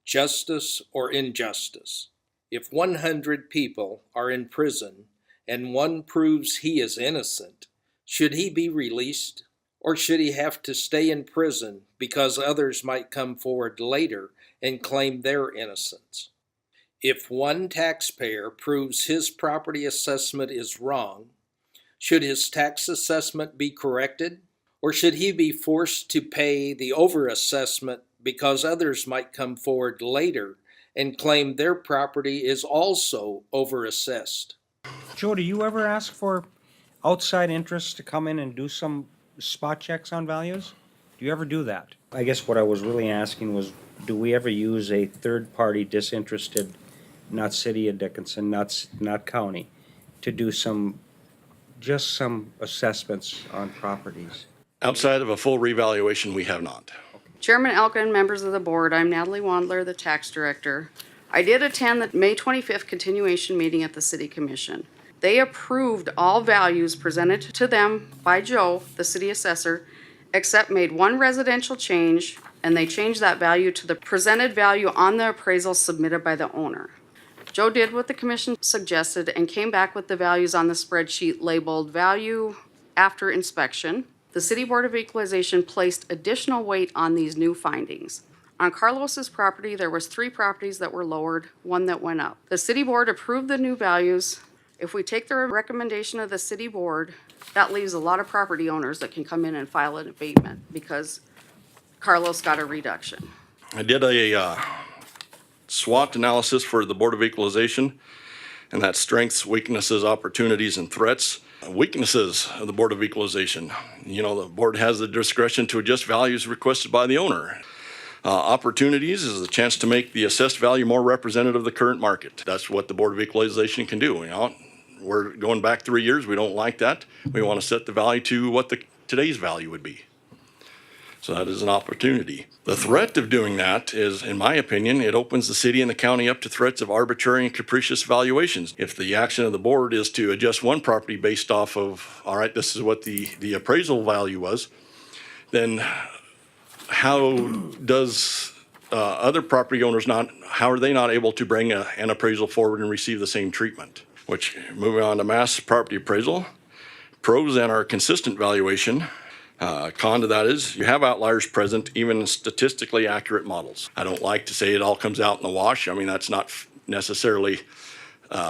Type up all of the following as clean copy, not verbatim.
Justice or injustice? If 100 people are in prison and one proves he is innocent, should he be released? Or should he have to stay in prison because others might come forward later and claim their innocence? If one taxpayer proves his property assessment is wrong, should his tax assessment be corrected? Or should he be forced to pay the overassessment because others might come forward later and claim their property is also overassessed? Joe, do you ever ask for outside interests to come in and do some spot checks on values? Do you ever do that? I guess what I was really asking was, do we ever use a third-party disinterested, not city of Dickinson, not county, to do just some assessments on properties? Outside of a full revaluation, we have not. Chairman Elkin, members of the board, I'm Natalie Wandler, the tax director. I did attend the May 25th continuation meeting at the City Commission. They approved all values presented to them by Joe, the city assessor, except made one residential change, and they changed that value to the presented value on the appraisal submitted by the owner. Joe did what the commission suggested and came back with the values on the spreadsheet labeled value after inspection. The City Board of Equalization placed additional weight on these new findings. On Carlos's property, there was 3 properties that were lowered, 1 that went up. The City Board approved the new values. If we take the recommendation of the City Board, that leaves a lot of property owners that can come in and file an abatement because Carlos got a reduction. I did a SWOT analysis for the Board of Equalization, and that's strengths, weaknesses, opportunities, and threats. Weaknesses of the Board of Equalization. You know, the board has the discretion to adjust values requested by the owner. Opportunities is the chance to make the assessed value more representative of the current market. That's what the Board of Equalization can do. You know, we're going back 3 years. We don't like that. We want to set the value to what today's value would be. So that is an opportunity. The threat of doing that is, in my opinion, it opens the city and the county up to threats of arbitrary and capricious valuations. If the action of the board is to adjust one property based off of, all right, this is what the appraisal value was, then how does other property owners how are they not able to bring an appraisal forward and receive the same treatment? Which, moving on to mass property appraisal, pros and our consistent valuation. Con to that is you have outliers present even in statistically accurate models. I don't like to say it all comes out in the wash. I mean, that's not necessarily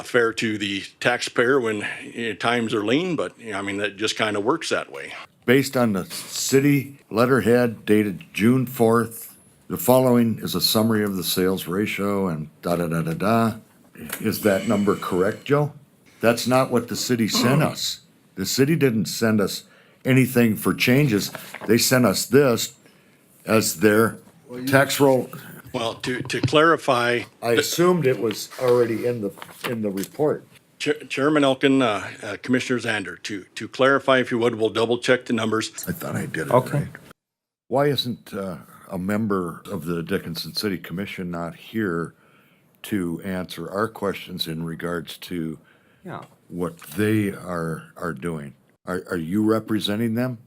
fair to the taxpayer when times are lean, but I mean, that just kind of works that way. Based on the city letterhead dated June 4th, the following is a summary of the sales ratio and da-da-da-da-da. Is that number correct, Joe? That's not what the city sent us. The city didn't send us anything for changes. They sent us this as their tax roll. Well, to clarify, I assumed it was already in the report. Chairman Elkin, Commissioner Zander, to clarify, if you would, we'll double check the numbers. I thought I did it Okay. right. Why isn't a member of the Dickinson City Commission not here to answer our questions in regards to what they are doing? Are you representing them?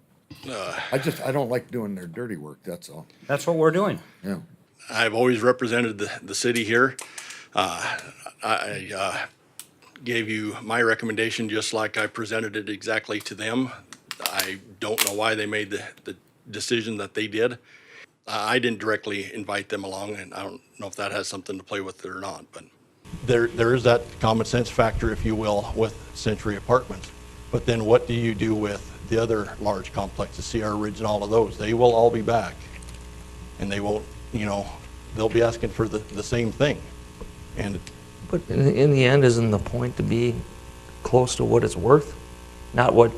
I don't like doing their dirty work, that's all. That's what we're doing. Yeah. I've always represented the city here. I gave you my recommendation just like I presented it exactly to them. I don't know why they made the decision that they did. I didn't directly invite them along, and I don't know if that has something to play with it or not, but there is that common sense factor, if you will, with Century Apartments. But then what do you do with the other large complexes, Sierra Ridge and all of those? They will all be back, and they won't, they'll be asking for the same thing. But in the end, isn't the point to be close to what it's worth? Not what,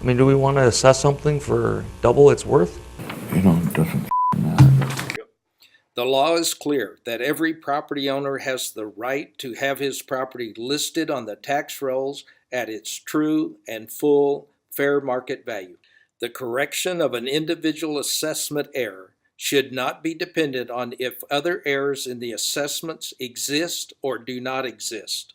I mean, do we want to assess something for double its worth? It doesn't matter. The law is clear that every property owner has the right to have his property listed on the tax rolls at its true and full fair market value. The correction of an individual assessment error should not be dependent on if other errors in the assessments exist or do not exist.